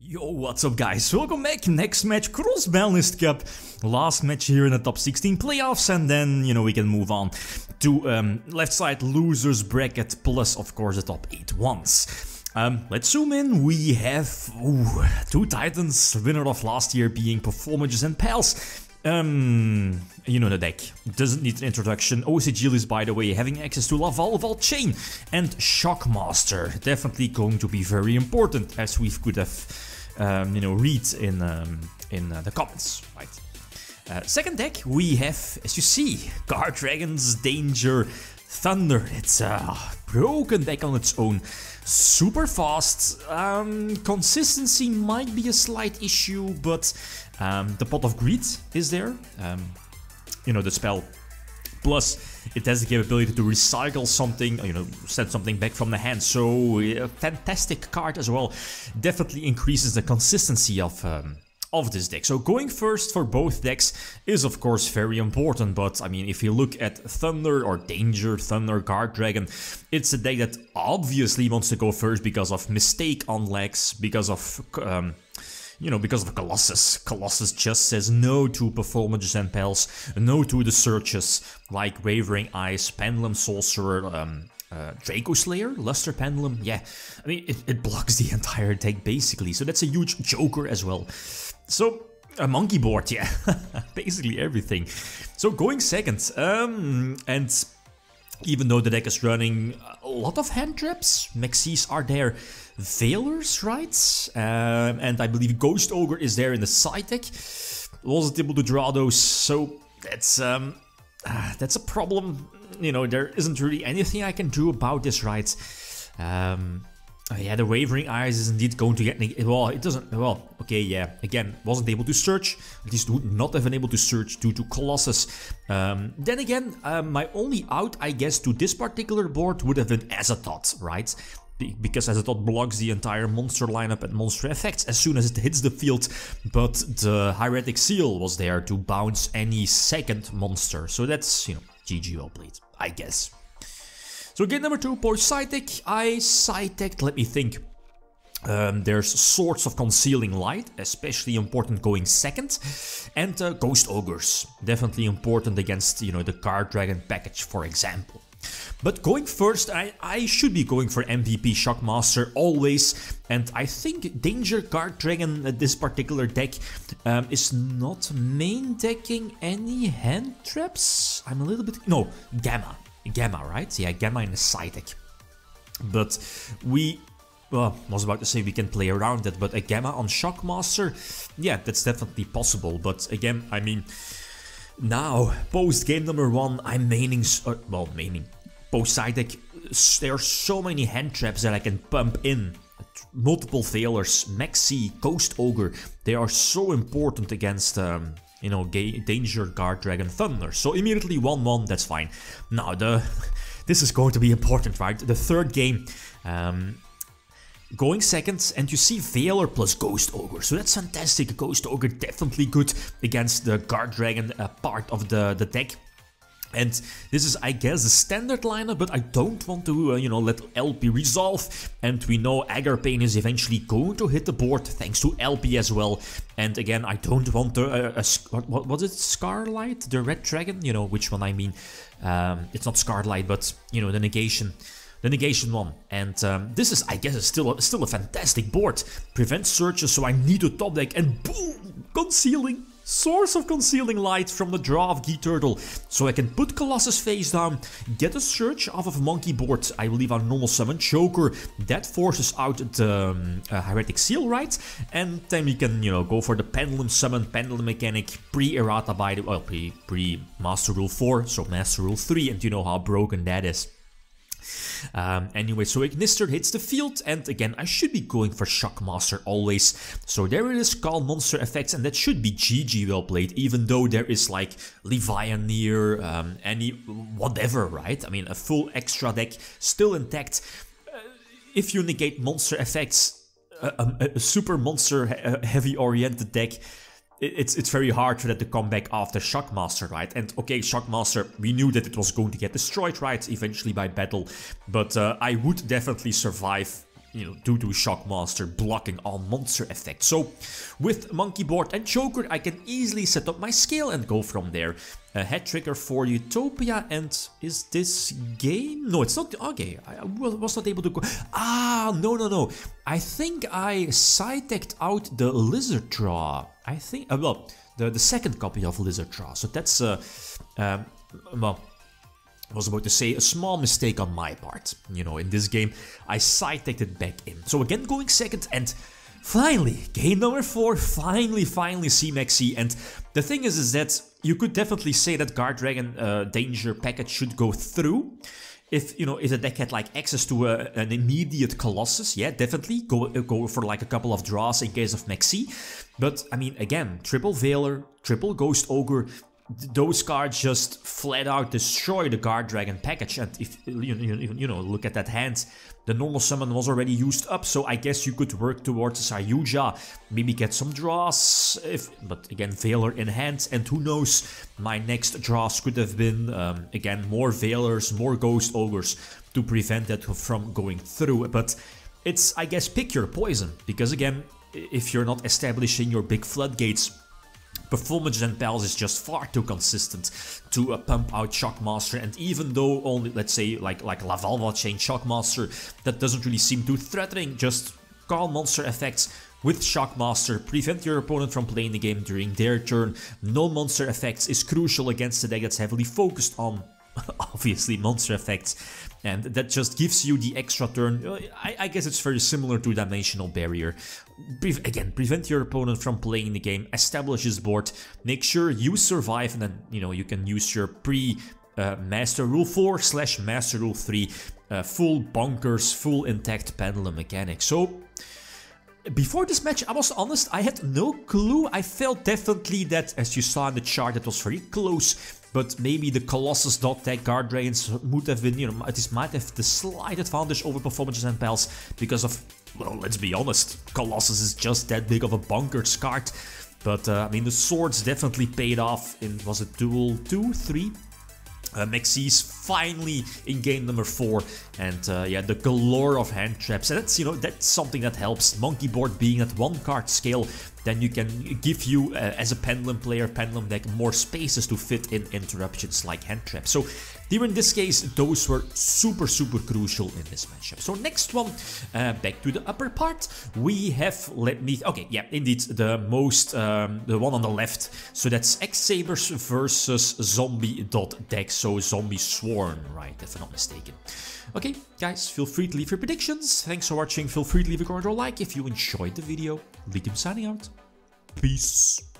Yo, what's up guys, welcome back. Next match, Cross-Banlist Cup. Last match here in the top 16 playoffs, and then, we can move on to left side losers bracket, plus of course the top 8 ones. Let's zoom in. We have two titans, winner of last year being Performages and Pals. You know the deck, doesn't need an introduction. OCG is, by the way, having access to Laval Chain and Shockmaster, definitely going to be very important, as we could have read in the comments, right? Second deck, we have, as you see, Guard Dragons, Danger, Thunder. It's a broken deck on its own. Super fast. Consistency might be a slight issue, but the Pot of Greed is there. The spell. Plus, it has the capability to recycle something, send something back from the hand. So, a fantastic card as well. Definitely increases the consistency of this deck. So going first for both decks is of course very important, but I mean, if you look at Thunder or Danger, Thunder, Guard Dragon, it's a deck that obviously wants to go first because of mistake on legs, because of because of Colossus. Colossus just says no to Performages and Pals, no to the searches like Wavering Eyes, Pendulum Sorcerer, Draco Slayer, Luster Pendulum. Yeah, I mean, it blocks the entire deck basically, so that's a huge joker as well. So, a monkey board, yeah, basically everything. So going second, and even though the deck is running a lot of hand traps, Maxis are there, Veilers, right? And I believe Ghost Ogre is there in the side deck. Wasn't able to draw those, so that's a problem. There isn't really anything I can do about this, right? Yeah, the Wavering Eyes is indeed going to get... Well, it doesn't... Well, okay, yeah. Again, wasn't able to search. At least would not have been able to search due to Colossus. Then again, my only out, I guess, to this particular board would have been Azathoth, right? Because Azathoth blocks the entire monster lineup and monster effects as soon as it hits the field. But the Hieratic Seal was there to bounce any second monster. So that's, GG well played, I guess. So game number 2, for side deck, I side decked, let me think. There's Swords of Concealing Light, especially important going second. And Ghost Ogres, definitely important against, the Guard Dragon package, for example. But going first, I should be going for MVP Shockmaster always. And I think Danger Guard Dragon, this particular deck, is not main decking any hand traps. I'm a little bit... No, Gamma, right? Yeah, Gamma in the side deck. But well, I was about to say we can play around it, but a Gamma on Shockmaster, yeah, that's definitely possible. But again, I mean, now, post game number 1, I'm maining, post side deck, there are so many hand traps that I can pump in. Multiple Veilers, Maxi, Ghost Ogre, they are so important against... Danger, Guard Dragon, Thunder. So immediately 1-1, that's fine. Now, this is going to be important, right? The third game, going second, and you see Veiler plus Ghost Ogre. So that's fantastic. Ghost Ogre definitely good against the Guard Dragon part of the deck. And this is, I guess, the standard lineup, but I don't want to, let LP resolve. And we know Agarpain is eventually going to hit the board, thanks to LP as well. And again, I don't want what was it, Scarlight? The Red Dragon? Which one I mean. It's not Scarlight, but, the negation. The negation one. And this is, I guess, still a fantastic board. Prevents searches, so I need a top deck, and boom! Concealing. Source of Concealing Light from the draw of Geet Turtle. So I can put Colossus face down, get a search off of Monkey board, I believe on normal summon Choker. That forces out the Hieratic Seal, right? And then we can, go for the Pendulum summon, Pendulum mechanic, pre-errata by the... Well, pre-Master Rule 4, so Master Rule 3, and you know how broken that is. Anyway, so Ignister hits the field, and again, I should be going for Shockmaster always. So there it is, call monster effects, and that should be GG well played, even though there is like Devianart, any whatever, right? I mean, a full extra deck still intact. If you negate monster effects, a super monster heavy oriented deck, it's very hard for that to come back after Shockmaster, right? And okay, Shockmaster, we knew that it was going to get destroyed, right, eventually by battle, but I would definitely survive due to Shockmaster blocking all monster effects. So with Monkey Board and Joker, I can easily set up my scale and go from there. A head trigger for Utopia, and is this game? No, it's not. Okay, I was not able to go. Ah, no. I think I side-decked out the Lizard Draw. I think, well, the second copy of Lizard Draw. So that's, well, I was about to say a small mistake on my part. In this game, I side-decked it back in. So again, going second, and finally, game number 4, finally C-Maxi. And the thing is that you could definitely say that Guard Dragon Danger package should go through. If the deck had like access to an immediate Colossus, yeah, definitely go for like a couple of draws in case of Maxi. But I mean, again, triple Veiler, triple Ghost Ogre, those cards just flat out destroy the Guard Dragon package. And if look at that hand, the normal summon was already used up, so I guess you could work towards a Yugioh, maybe get some draws, but again, Veiler in hand, and who knows, my next draws could have been, again, more Veilers, more Ghost Ogres to prevent that from going through. But it's, I guess, pick your poison, because again, if you're not establishing your big floodgates, Performages and Pals is just far too consistent to pump out Shockmaster, and even though only, let's say, like Lavalva chain Shockmaster, that doesn't really seem too threatening, just call monster effects with Shockmaster, prevent your opponent from playing the game during their turn. No monster effects is crucial against a deck that's heavily focused on, obviously, monster effects, and that just gives you the extra turn. I guess it's very similar to Dimensional Barrier. Again, prevent your opponent from playing the game, establish his board, make sure you survive, and then, you can use your Master Rule 4 / Master Rule 3 full bonkers, full intact Pendulum mechanic. So, before this match, I was honest, I had no clue. I felt definitely that, as you saw in the chart, it was very close. But maybe the Colossus dot tag Guard Dragons would have been, this might have the slight advantage over Performages and Pals because of, well, let's be honest, Colossus is just that big of a bonkers card. But, I mean, the swords definitely paid off in, was it Duel 2, 3? Maxis finally in game number 4, and yeah, the galore of hand traps, and that's, that's something that helps. Monkey Board being at 1 card scale, then you can give you, as a Pendulum player, Pendulum deck, more spaces to fit in interruptions like hand traps. So here in this case, those were super crucial in this matchup. So next one, back to the upper part, we have, okay, yeah, indeed, the one on the left. So that's X-Sabers versus Zombie.deck, so Zombie Sworn, right, if I'm not mistaken. Okay, guys, feel free to leave your predictions. Thanks for watching. Feel free to leave a comment or like if you enjoyed the video. Liam signing out. Peace.